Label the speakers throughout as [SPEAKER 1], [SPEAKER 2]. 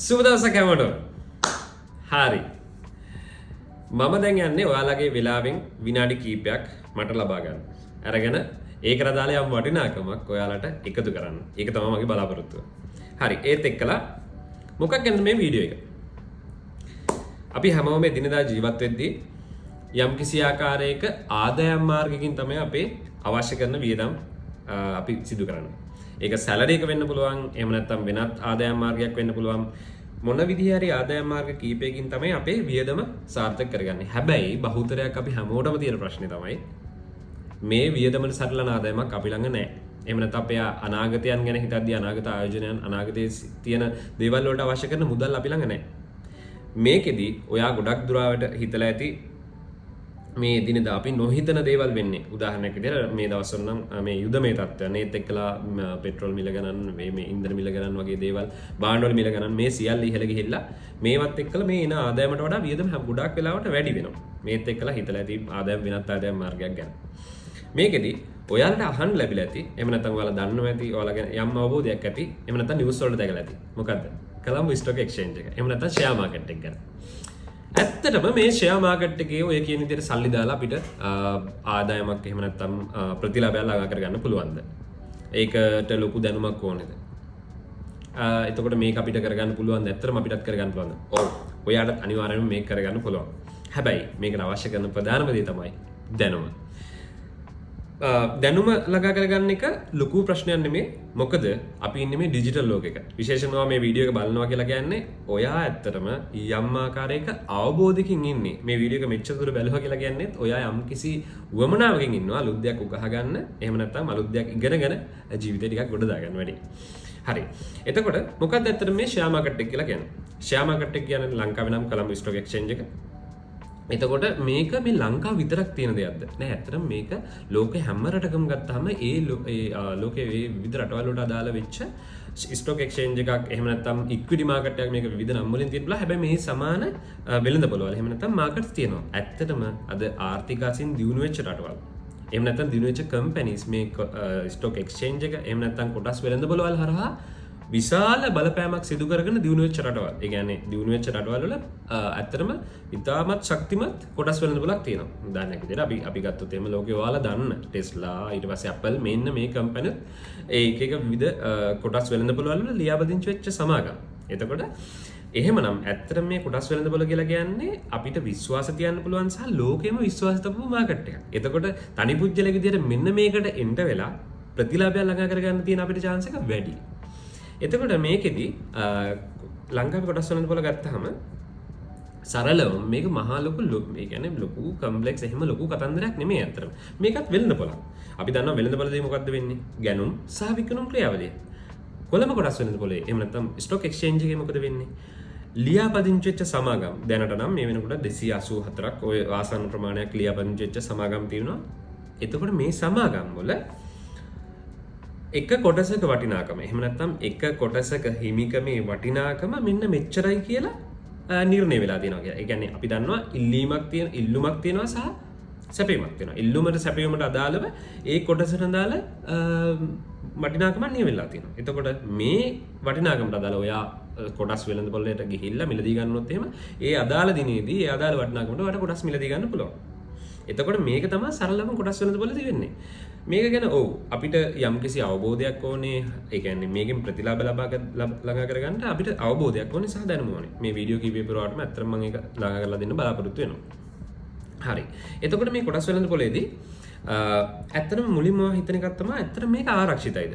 [SPEAKER 1] සුබ දවසක් හැමෝටම. හරි. මම දැන් යන්නේ ඔයාලගේ වෙලාවෙන් විනාඩි කිහිපයක් මට ලබා ගන්න. අරගෙන ඒකට අදාළ යම් වටිනාකමක් ඔයාලට එකතු කරන්න. ඒක තමයි මගේ බලාපොරොත්තුව. හරි. ඒත් එක්කලා මොකක් ගැනද මේ වීඩියෝ එක? අපි හැමෝම එදිනෙදා ජීවත් වෙද්දී යම් කිසි ආකාරයක ආදායම් මාර්ගයකින් තමයි අපේ අවශ්‍ය කරන වියදම් අපි සිදු කරන්නේ. ඒක සැලරි එක වෙන්න පුළුවන්, එහෙම නැත්නම් වෙනත් ආදායම් මාර්ගයක් වෙන්න පුළුවන්. මොන විදිහේ හරි ආදායම් මාර්ග කීපයකින් තමයි අපේ වියදම සාර්ථක කරගන්නේ. හැබැයි බහුතරයක් අපි හැමෝටම තියෙන ප්‍රශ්නේ තමයි මේ වියදමට සරලන ආදායමක් අපි ළඟ නැහැ. එහෙම නැත්නම් අපේ අනාගතයන් ගැන හිතද්දී අනාගත ආයෝජනයන් අනාගතයේ තියෙන දේවල් වලට අවශ්‍ය කරන මුදල් අපි ළඟ නැහැ. මේකෙදි ඔයා ගොඩක් දුරවට හිතලා ඇති මේ දිනදා අපි නොහිතන දේවල් වෙන්නේ. උදාහරණයක් විදිහට මේ දවස්වල නම් මේ යුද මේ තත්ත්වයන් ඒත් එක්කලා පෙට්‍රල් මිල ගණන් මේ ඉන්ධන මිල ගණන් වගේ දේවල් භාණ්ඩවල මිල ගණන් මේ සියල්ල ඉහළ ගිහිල්ලා මේවත් එක්කලා මේ එන ආදායමට වඩා වියදම ගොඩාක් වෙලාවට වැඩි වෙනවා. මේත් එක්කලා හිතලා ඇති ආදායම් වෙනත් ආදායම් මාර්ගයක් ගැන. මේකෙදි ඔයාලට අහන්න ලැබිලා ඇති. එහෙම නැත්නම් ඔයාලා දන්නවා ඇති. ඔයාලා ගැන යම් අවබෝධයක් ඇති. එහෙම නැත්නම් නිවුස් වලට දැකලා ඇති. මොකද්ද? කොළඹ ස්ටොක් එක්ස්චේන්ජ් එක. එහෙම නැත්නම් ෂෙයා මාකට් එක ගැන. ඇත්තටම මේ ෂෙයා මාකට් එකේ ඔය කියන විදිහට සල්ලි දාලා අපිට ආදායමක් එහෙම නැත්නම් ප්‍රතිලාභයක් ළඟා කරගන්න පුළුවන්ද? ඒකට ලොකු දැනුමක් ඕනේද? එතකොට මේක අපිට කරගන්න පුළුවන්ද? ඇත්තටම අපිටත් කරගන්න පුළුවන්ද? ඔව්. ඔයාලට අනිවාර්යයෙන්ම මේක කරගන්න පුළුවන්. හැබැයි මේකට අවශ්‍ය කරන ප්‍රධානම දේ තමයි දැනුම. දැනුම ළඟා කරගන්න එක ලොකු ප්‍රශ්නයක් නෙමෙයි. මොකද අපි ඉන්නේ මේ ඩිජිටල් ලෝකෙක. විශේෂයෙන්ම මේ වීඩියෝ එක බලනවා කියලා කියන්නේ ඔයා ඇත්තටම යම් ආකාරයක අවබෝධයකින් ඉන්නේ. මේ වීඩියෝ එක මෙච්චර දුර බැලුවා කියලා කියන්නේ ඔයා යම් කිසි වමනාවකින් ඉන්නවා අලුත් දෙයක් උකහා ගන්න. එහෙම නැත්නම් අලුත් දෙයක් ඉගෙනගෙන ජීවිතේ ටිකක් ගොඩ දා ගන්න වැඩි. හරි. එතකොට මොකක්ද ඇත්තටම මේ ෂෙයා මාකට් එක කියලා කියන්නේ? ෂෙයා මාකට් එක කියන්නේ ලංකාවේ නම් කොළඹ ස්ටොක් එක්ස්චේන්ජ් එක. එතකොට මේක මේ ලංකාව විතරක් තියෙන දෙයක්ද? නෑ, ඇත්තටම මේක ලෝකේ හැම රටකම ගත්තාම ඒ ලෝකයේ විවිධ රටවල් වලට අදාළ වෙච්ච ස්ටොක් එක්ස්චේන්ජ් එකක් එහෙම නැත්නම් ඉක්විටි මාකට් එකක් මේක විවිධ නම් වලින් තියෙනවා. හැබැයි මේ සමාන වෙළඳපොළවල් එහෙම නැත්නම් මාකට්ස් තියෙනවා. ඇත්තටම අද ආර්ථික වශයෙන් දියුණු වෙච්ච රටවල් එහෙම නැත්නම් දියුණු වෙච්ච කම්පැනිස් මේ ස්ටොක් එක්ස්චේන්ජ් එක එහෙම නැත්නම් කොටස් වෙළඳපොළවල් හරහා විශාල බලපෑමක් සිදු කරගෙන දියුණු වෙච්ච රටවල්. ඒ කියන්නේ දියුණු වෙච්ච රටවල් වල ඇත්තටම ඉතාමත් ශක්තිමත් කොටස් වෙළඳපොළක් තියෙනවා. උදාහරණයක් විදිහට අපි ගත්තොත් එහෙම ලෝකේ ඔයාලා දන්න ටෙස්ලා ඊට පස්සේ Apple මෙන්න මේ කම්පැනි එක විවිධ කොටස් වෙළඳපොළ වල ලියාපදිංචි වෙච්ච සමාගම්. එතකොට එහෙමනම් ඇත්තටම මේ කොටස් වෙළඳපොළ කියලා කියන්නේ අපිට විශ්වාස තියන්න පුළුවන් සහ ලෝකෙම විශ්වාස තබපු මාකට් එකක්. එතකොට තනි පුජ්‍යලෙක විදිහට මෙන්න මේකට එන්න වෙලා ප්‍රතිලාභය ළඟා කරගන්න තියෙන අපිට chance එක වැඩි. එතකොට මේකෙදි ලංකාවේ කොටස් වෙළඳපොළ ගත්තාම සරලව මේක මහා ලොකු ඒ කියන්නේ ලොකු කම්ප්ලෙක්ස් එහෙම ලොකු කතන්දරයක් නෙමෙයි අතරම. මේකත් වෙළඳපොළක්. අපි දන්නවා වෙළඳපොළදී මොකද්ද වෙන්නේ? ගැනුම් සහ විකුණුම් ක්‍රියාවලිය. කොළඹ කොටස් වෙළඳපොළේ එහෙම නැත්නම් ස්ටොක් එක්ස්චේන්ජ් එකේ මොකද වෙන්නේ? ලියාපදිංචි වෙච්ච සමාගම් දැනට නම් මේ වෙනකොට 284ක් ඔය ආසන්න ප්‍රමාණයක් ලියාපදිංචි වෙච්ච සමාගම් තියෙනවා. එතකොට මේ සමාගම් වල එක කොටසක වටිනාකම එහෙම නැත්නම් එක කොටසක හිමිකමේ වටිනාකම මෙන්න මෙච්චරයි කියලා නිර්ණය වෙලා තියෙනවා කියලා. ඒ කියන්නේ අපි දන්නවා ඉල්ලුමක් තියෙනවා සහ සැපයීමක් තියෙනවා. ඉල්ලුමට සැපයීමට අදාළව ඒ කොටසට අදාළ වටිනාකමක් නිය වෙලා තියෙනවා. එතකොට මේ වටිනාකමට අදාළ ඔයා කොටස් වෙළඳපොළට ගිහිල්ලා මිලදී ගන්නොත් එහෙම ඒ අදාළ දිනේදී ඒ අදාළ වටිනාකමට ඔයාලට කොටස් මිලදී ගන්න පුළුවන්. එතකොට මේක තමයි සරලම කොටස් වෙළඳපොළදී වෙන්නේ. මේක ගැන ඔව් අපිට යම්කිසි අවබෝධයක් ඕනේ. ඒ කියන්නේ මේකෙන් ප්‍රතිලාභ ළඟා කරගන්න අපිට අවබෝධයක් ඕනේ සහ දැනුම ඕනේ. මේ වීඩියෝ කීපය පුරාවටම අත්‍තරම මම ඒක ළඟා කරලා දෙන්න බලාපොරොත්තු වෙනවා. හරි. එතකොට මේ කොටස් වෙළඳපොළේදී ඇත්තටම මුලින්ම හිතන එකක් තමයි ඇත්තටම මේක ආරක්ෂිතයිද?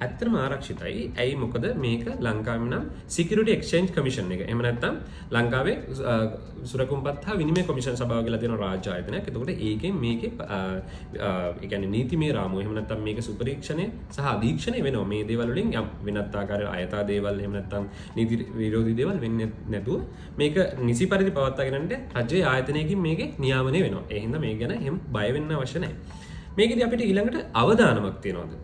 [SPEAKER 1] ඇත්තටම ආරක්ෂිතයි. ඇයි? මොකද මේක ලංකාවේ නම් සිකියුරිටි එක්ස්චේන්ජ් කමිෂන් එක. එහෙම නැත්නම් ලංකාවේ සුරකුම්පත් හා විනිමය කොමිෂන් සභාව කියලා තියෙන රාජ්‍ය ආයතනයක්. එතකොට ඒකෙන් මේකේ ඒ කියන්නේ නීතිමය රාමුව එහෙම නැත්නම් මේක සුපරීක්ෂණය සහ අධීක්ෂණය වෙනවා. මේ දේවල් වලින් යම් වෙනත් ආකාරයේ අයථා දේවල් එහෙම නැත්නම් නීති විරෝධී දේවල් වෙන්නේ නැතුව මේක නිසි පරිදි පවත්වාගෙන යන්න රජයේ ආයතනයකින් මේකේ නියාමනය වෙනවා. ඒ හින්දා මේක ගැන එහෙම බය වෙන්න අවශ්‍ය නැහැ. මේකෙදි අපිට ඊළඟට අවදානමක් තියෙනවද?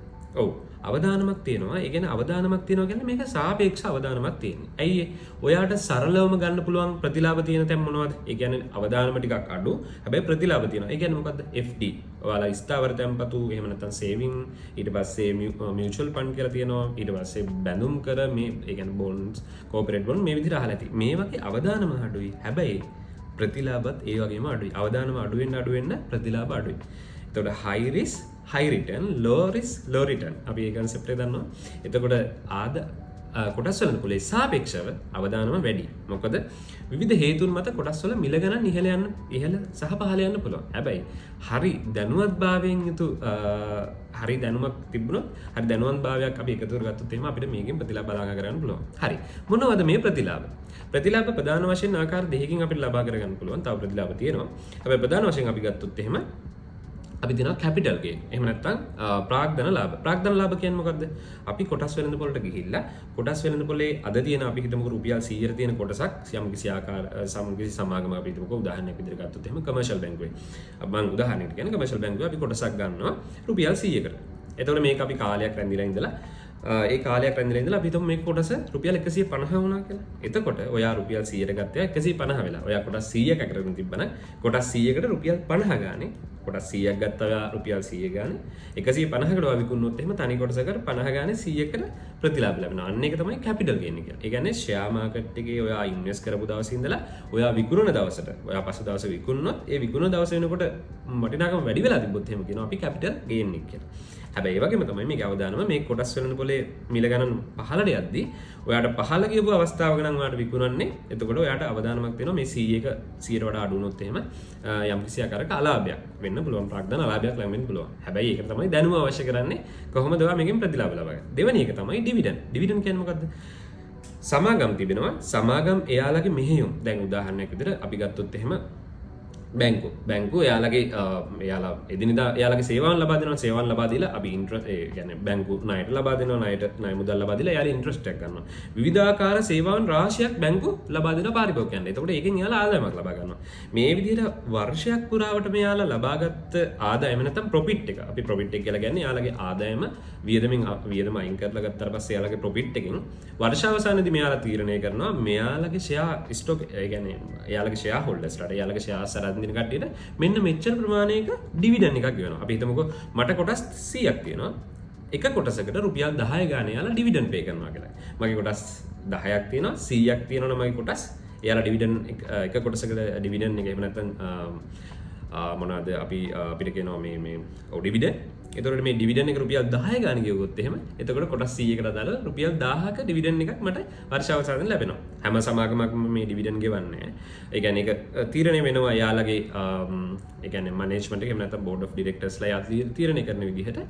[SPEAKER 1] ඔව්. අවදානමක් තියෙනවා. ඒ කියන්නේ අවදානමක් තියෙනවා කියන්නේ මේක සාපේක්ෂ අවදානමක් තියෙන්නේ. ඇයි ඔයාට සරලවම ගන්න පුළුවන් ප්‍රතිලාභ තියෙන තැන් මොනවද? ඒ කියන්නේ අවදානම ටිකක් අඩු. හැබැයි ප්‍රතිලාභ තියෙනවා. ඒ කියන්නේ මොකද්ද? FD. ඔයාලා ස්ථාවර තැන්පතු එහෙම නැත්නම් සේවිං ඊට පස්සේ මියුචුවල් ෆන්ඩ් කියලා තියෙනවා. ඊට පස්සේ බැඳුම් කර මේ ඒ කියන්නේ බොන්ඩ්ස්, කෝපරේට් බොන්ඩ් මේ විදිහට අහලා ඇති. මේ වගේ අවදානම අඩුයි. හැබැයි ප්‍රතිලාභත් ඒ වගේම අඩුයි. අවදානම අඩු වෙන්න ප්‍රතිලාභ අඩුයි. එතකොට high risk high return, low risk low return. අපි ඒ concept එක දන්නවා. එතකොට කොටස් වල පොලේ සාපේක්ෂව අවදානම වැඩි. මොකද විවිධ හේතුන් මත කොටස් වල මිල ගණන් ඉහළ සහ පහළ යන්න පුළුවන්. හැබැයි හරි දැනුවත්භාවයෙන් යුතු හරි දැනුමක් තිබුණොත් හරි දැනුවත්භාවයක් අපි එකතු කරගත්තොත් එහෙම අපිට මේකෙන් ප්‍රතිලාභ බලා ගන්න පුළුවන්. හරි. මොනවද මේ ප්‍රතිලාභ? ප්‍රතිලාභ ප්‍රධාන වශයෙන් ආකාර දෙකකින් අපිට ලබා කරගන්න පුළුවන්. තව ප්‍රතිලාභ තියෙනවා. හැබැයි ප්‍රධාන වශයෙන් අපි ගත්තොත් එහෙම අපි දෙනවා කැපිටල් ගේන්. එහෙම නැත්නම් ප්‍රාග්ධන ලාභ. ප්‍රාග්ධන ලාභ කියන්නේ මොකද්ද? අපි කොටස් වෙළඳ පොළට ගිහිල්ලා කොටස් වෙළඳ පොලේ අද තියෙන අපි හිතමුකෝ රුපියල් 100ට තියෙන කොටසක් යම් කිසි සමාගමක් අපි හිතමුකෝ උදාහරණයක් විදිහට ගත්තොත් එහෙම කමර්ෂල් බැංකුවේ. මම උදාහරණයකට කියන්නේ කමර්ෂල් බැංකුවේ අපි කොටසක් ගන්නවා රුපියල් 100කට. එතකොට මේක අපි කාලයක් රැඳිලා ඉඳලා ඒ කාලයක් රැඳිලා ඉඳලා අපි හිතමු මේක කොටස රුපියල් 150 වුණා කියලා. එතකොට ඔයා රුපියල් 100ට ගත්තා 150 වෙලා. ඔයා කොටස් 100ක් අකරගෙන තිබ්බනම් කොටස් 100කට රුපියල් 50 ගානේ. කොටස් 100ක් ගත්තා ඔයා රුපියල් 100 ගානේ. 150කට ඔයා විකුණුනොත් එහෙම තනි කොටසකට 50 ගානේ 100කට ප්‍රතිලාභ ලැබෙනවා. අන්න ඒක තමයි කැපිටල් ගේන් එක. ඒ කියන්නේ ෂෙයා මාකට් එකේ ඔයා ඉන්වෙස්ට් කරපු දවසේ ඉඳලා ඔයා විකුණන දවසට ඔයා පස්සේ දවසේ විකුණනොත් ඒ විකුණන දවසේ වෙනකොට වටිනාකම වැඩි වෙලා තිබ්බොත් එහෙම කියනවා අපි කැපිටල් ගේන් එක කියලා. හැබැයි ඒ වගේම තමයි මේකේ අවදානම මේ කොටස් වෙළඳ පොලේ මිල ගණන් පහළට යද්දී ඔයාට පහළ කියපු අවස්ථාවක නම් ඔයාට විකුණන්නේ එතකොට ඔයාට අවදානමක් තියෙනවා මේ 100ට වඩා අඩු වුණොත් එහෙම යම්කිසි ආකාරයක අලාභයක් වෙන්න පුළුවන් ප්‍රාග්ධන අලාභයක් ලැබෙන්න පුළුවන්. හැබැයි ඒක තමයි දැනුම අවශ්‍ය කරන්නේ කොහොමද ඔයා මේකෙන් ප්‍රතිලාභ ලබන්නේ. දෙවෙනි එක තමයි ඩිවිඩන්ඩ්. ඩිවිඩන්ඩ් කියන්නේ මොකද්ද? සමාගම් තිබෙනවා. සමාගම් එයාලගේ මෙහෙයුම්. දැන් උදාහරණයක් විදිහට අපි ගත්තොත් එහෙම බැංකු එයාලා එදිනෙදා එයාලගේ සේවාවන් ලබා දෙනවා. සේවාවන් ලබා දීලා අපි ඉන්ට්‍රස්ට් ඒ කියන්නේ බැංකු ණයට ලබා දෙනවා. ණයට ණය මුදල් ලබා දීලා එයාලා ඉන්ට්‍රස්ට් එකක් ගන්නවා. විවිධාකාර සේවාවන් රාශියක් බැංකු ලබා දෙනවා පාරිභෝගිකයන්ට. එතකොට ඒකෙන් එයාලා ආදායමක් ලබා ගන්නවා. මේ විදිහට වර්ෂයක් පුරාවට මෙයාලා ලබාගත් ආදායම නැත්නම් ප්‍රොෆිට් එක. අපි ප්‍රොෆිට් එක කියලා කියන්නේ එයාලගේ ආදායම වියදම අයින් කරලා ගත්තාට පස්සේ එයාලගේ ප්‍රොෆිට් එකෙන් වර්ෂ අවසානයේදී මෙයාලා තීරණය කරනවා මෙයාලගේ ෂෙයා ස්ටොක් ඒ කියන්නේ එයාලගේ ෂෙයා හෝල්ඩර්ස්ලාට එයාලගේ ෂෙයාස් අරන් දින කට්ටියට මෙන්න මෙච්චර ප්‍රමාණයක ඩිවිඩන්ඩ් එකක් ගෙවනවා. අපි හිතමුකෝ මට කොටස් 100ක් තියෙනවා. එක කොටසකට රුපියල් 10 ගානේ යාලා ඩිවිඩන්ඩ් පේ කරනවා කියලා. මගේ කොටස් 10ක් තියෙනවා 100ක් තියෙනවා මගේ කොටස්. එයාලා ඩිවිඩන්ඩ් එක කොටසකට ඩිවිඩන්ඩ් එක එහෙම නැත්නම් මොනවාද අපිට කියනවා මේ ඩිවිඩන්ඩ්. එතකොට මේ ඩිවිඩන්ඩ් එක රුපියල් 10 ගාන ගෙවුවොත් එහෙම එතකොට කොටස් 100කට දාලා රුපියල් 1000ක ඩිවිඩන්ඩ් එකක් මට වර්ෂ අවසානයේ ලැබෙනවා. හැම සමාගමක්ම මේ ඩිවිඩන්ඩ් ගෙවන්නේ. ඒ කියන්නේ ඒක තීරණය වෙනවා යාලගේ ඒ කියන්නේ මැනේජ්මන්ට් එක එහෙම නැත්නම් බෝඩ් ඔෆ් ඩිරෙක්ටර්ස්ලා යා තීරණය කරන විදිහට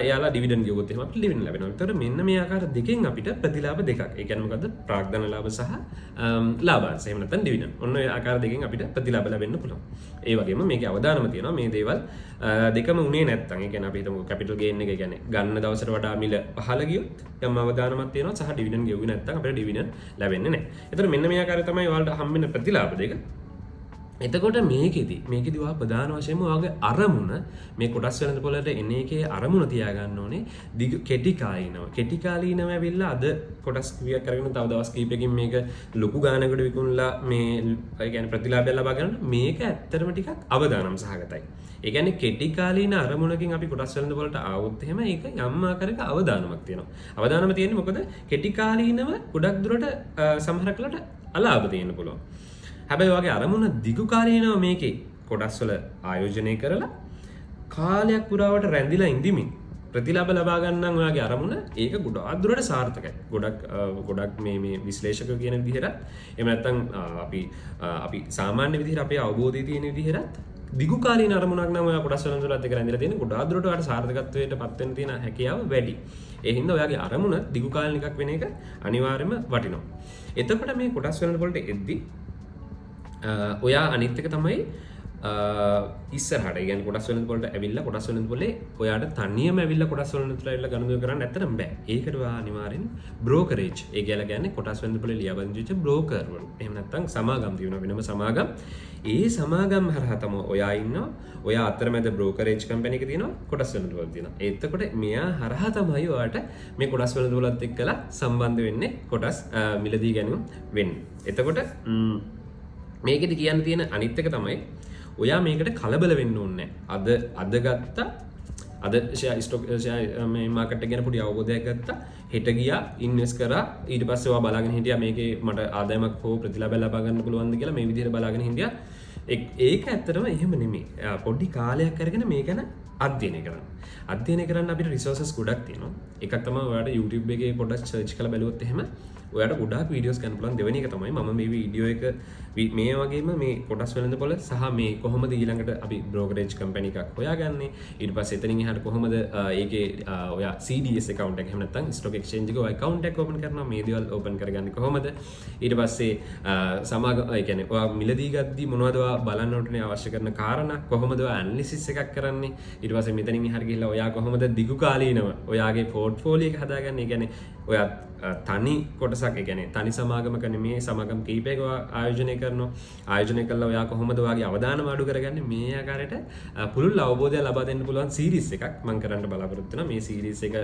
[SPEAKER 1] එයාලා ඩිවිඩන්ඩ් ගෙවුවොත් එහෙම අපිට ඩිවිඩන්ඩ් ලැබෙනවා. ඒතර මෙන්න මේ ආකාර දෙකෙන් අපිට ප්‍රතිලාභ දෙකක්. ඒ කියන්නේ මොකද්ද? ප්‍රාග්ධන ලාභ සහ ලාභාංශ. එහෙම නැත්නම් ඩිවිඩන්ඩ්. ඔන්න ඔය ආකාර දෙකෙන් අපිට ප්‍රතිලාභ ලැබෙන්න පුළුවන්. ඒ වගේම මේකේ අවදානම තියෙනවා මේ දේවල් දෙකම උනේ නැත්නම් ඒ කියන්නේ අපි හිතමු කැපිටල් ගේන් එක කියන්නේ ගන්න දවසට වඩා මිල පහළ ගියොත් යම් අවදානමක් තියෙනවා සහ ඩිවිඩන්ඩ් ගෙවුවේ නැත්නම් අපිට ඩිවිඩන්ඩ් ලැබෙන්නේ නැහැ. ඒතර මෙන්න මේ ආකාරය තමයි ඔයාලට හම්බෙන ප්‍රතිලාභ දෙක. එතකොට මේකෙදි ඔයා ප්‍රධාන වශයෙන්ම ඔයාගේ අරමුණ මේ කොටස් වෙළඳ පොළට එන එකේ අරමුණ තියාගන්න ඕනේ කෙටි කාලීනව ඇවිල්ලා අද කොටස් කීයක් කරගෙන තව දවස් කීපයකින් මේක ලොකු ගානකට විකුණලා මේ ඒ කියන්නේ ප්‍රතිලාභය ලබා ගන්න මේක ඇත්තටම ටිකක් අවදානම් සහගතයි. ඒ කියන්නේ කෙටි කාලීන අරමුණකින් අපි කොටස් වෙළඳ පොළට ආවොත් එහෙම ඒක යම් ආකාරයක අවදානමක් තියෙනවා. අවදානම තියෙන්නේ මොකද කෙටි කාලීනව ගොඩක් දුරට සමහර කලට අලාභ තියෙන්න පුළුවන්. හැබැයි ඔයාගේ අරමුණ දිගු කාලීනව මේකේ කොටස් වල ආයෝජනය කරලා කාලයක් පුරාවට රැඳිලා ඉඳිමින් ප්‍රතිලාභ ලබා ගන්න නම් ඔයාගේ අරමුණ ඒක ගොඩාක් දුරට සාර්ථකයි. ගොඩක් මේ විශ්ලේෂකයෝ කියන විදිහට එහෙම නැත්නම් අපි සාමාන්‍ය විදිහට අපේ අවබෝධය තියෙන විදිහට දිගු කාලීන අරමුණක් නම් ඔයා කොටස් වල තුලත් එක රැඳිලා තියෙන ගොඩාක් දුරට ඔයාට සාර්ථකත්වයට පත් වෙන්න තියෙන හැකියාව වැඩි. ඒ හින්දා ඔයාගේ අරමුණ දිගු කාලීන එකක් වෙන එක අනිවාර්යයෙන්ම වටිනවා. එතකොට මේ කොටස් වල වලට එද්දි ඔයා අනිත් එක තමයි ඉස්සරහට කියන්නේ කොටස් වෙළඳ පොළට ඇවිල්ලා කොටස් වෙළඳ පොලේ ඔයාට තනියම ඇවිල්ලා කොටස් වෙළඳ පොලට ඇවිල්ලා ගනුදෙනු කරන්න ඇත්තටම බෑ. ඒකට ඔයා අනිවාර්යෙන් බ්‍රෝකරේජ් ඒ කියලා කියන්නේ කොටස් වෙළඳ පොලේ ලියාපදිංචි වෙච්ච බ්‍රෝකර්වරු. එහෙම නැත්නම් සමාගම් තියෙනවා වෙනම සමාගම්. ඒ සමාගම් හරහා තමයි ඔයා ඉන්නවා. ඔයා අතරමැද බ්‍රෝකරේජ් කම්පැනි එක තියෙනවා කොටස් වෙළඳ පොල තියෙනවා. එතකොට මෙයා හරහා තමයි ඔයාට මේ කොටස් වෙළඳ පොලත් එක්කලා සම්බන්ධ වෙන්නේ කොටස් මිලදී ගැනීම වෙන්නේ. එතකොට මේකෙදි කියන්න තියෙන අනිත් එක තමයි ඔයා මේකට කලබල වෙන්න ඕනේ නැහැ. අද ගත්තා අද ෂෙයා ස්ටොක් ෂෙයා මේ මාකට් එක ගැන පොඩි අවබෝධයක් ගත්තා. හෙට ගියා ඉන්වෙස්ට් කරා. ඊට පස්සේ ඔයා බලාගෙන හිටියා මේකේ මට ආදායමක් හෝ ප්‍රතිලාභයක් ලබා ගන්න පුළුවන්ද කියලා මේ විදිහට බලාගෙන හිටියා. ඒක ඇත්තටම එහෙම නෙමෙයි. පොඩි කාලයක් අරගෙන මේ ගැන අධ්‍යයනය කරන්න. අධ්‍යයනය කරන්න අපිට රිසෝසස් ගොඩක් තියෙනවා. එකක් තමයි ඔයාලට YouTube එකේ පොඩ්ඩක් සර්ච් කරලා බැලුවොත් එහෙම ඔයාට ගොඩාක් වීඩියෝස් ගන්න පුළුවන්. දෙවෙනි එක තමයි මම මේ වීඩියෝ එක මේ වගේම මේ කොටස් වෙළඳ පොළ සහ මේ කොහොමද ඊළඟට අපි බ්‍රෝකරේජ් කම්පැනි එකක් හොයාගන්නේ, ඊට පස්සේ එතනින් එහාට කොහොමද ඒකේ ඔයා CDS account එක එහෙම නැත්නම් ස්ටොක් එක්ස්චේන්ජ් එකේ account එක open කරනවා, මේ දේවල් open කරගන්නේ කොහොමද, ඊට පස්සේ සමාගම ඒ කියන්නේ ඔයා මිලදී ගද්දි මොනවද ඔයා බලන්න ඕනේ අවශ්‍ය කරන කාරණා, කොහොමද ඔයා ඇනලිසිස් එකක් කරන්නේ, ඊට පස්සේ මෙතනින් එහාට ගිහිල්ලා ඔයා කොහොමද දිගු කාලීනව ඔයාගේ පෝර්ට්ෆෝලියෝ එක හදාගන්නේ. ඒ කියන්නේ ඔයා තනි කොටසක් ඒ කියන්නේ තනි සමාගමක නෙමෙයි සමාගම් කීපයක ආයෝජනය කරනවා. ආයෝජනය කළා ඔයා කොහොමද ඔයාගේ අවදානම අඩු කරගන්නේ, මේ ආකාරයට පුළුල් අවබෝධය ලබා දෙන්න පුළුවන් සීරීස් එකක් මම කරන්න බලාපොරොත්තු වෙනවා. මේ සීරීස් එක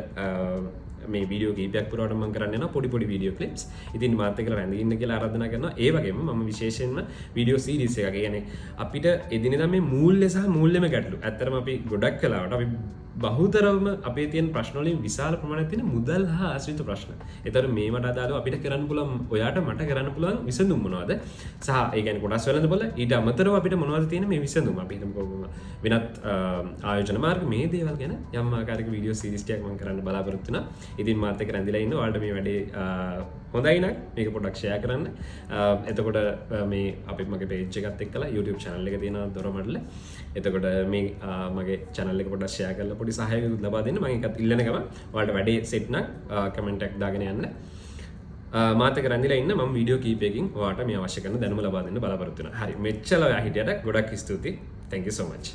[SPEAKER 1] මේ වීඩියෝ කීපයක් පුරාවට මම කරන්න යනවා පොඩි වීඩියෝ ක්ලිප්ස්. ඉතින් මාත් එක්කලා රැඳී ඉන්න කියලා ආරාධනා කරනවා. ඒ වගේම මම විශේෂයෙන්ම වීඩියෝ සීරීස් එකක් කියන්නේ අපිට එදිනෙදා මේ මූල්‍ය සහ මූල්‍යම ගැටලු. ඇත්තටම අපි ගොඩක් කලාවට අපි බහුතරවම අපේ තියෙන ප්‍රශ්න වලින් විශාල ප්‍රමාණයක් තියෙන මුදල් හා ආශ්‍රිත ප්‍රශ්න. ඒතර මේවට අදාළව අපිට කරන්න පුළුවන් ඔයාට මට කරන්න පුළුවන් විසඳුම් මොනවද? සහ ඒ කියන්නේ කොටස් වෙළඳ පොළ ඊට අමතරව අපිට මොනවද තියෙන මේ විසඳුම්? අපි හිතමුකෝ වෙනත් ආයෝජන මාර්ග මේ දේවල් ගැන යම් ආකාරයක වීඩියෝ සීරීස් ටිකක් මම කරන්න බලාපොරොත්තු වෙනවා. ඉතින් මාත් එක්ක රැඳිලා ඉන්න ඔයාලට මේ වැඩේ හොඳයි නම් මේක පොඩ්ඩක් ෂෙයා කරන්න. එතකොට මේ අපි මගේ page එකත් එක්කලා YouTube channel එක තියෙනවා දොරමඩල. එතකොට මේ මගේ channel එක පොඩ්ඩක් ෂෙයා කරලා පොඩි සහයෝගයක් ලබා දෙන්න. මම ඒකත් ඉල්ලන ගමන් ඔයාලට වැඩේ සෙට් නම් කමෙන්ට් එකක් දාගෙන යන්න. මාත් එක්ක රැඳිලා ඉන්න මම වීඩියෝ කීපයකින් ඔයාලට මේ අවශ්‍ය කරන දැනුම ලබා දෙන්න බලාපොරොත්තු වෙනවා. හරි මෙච්චර ඔයා හිටියට ගොඩක් ස්තුතියි. Thank you so much.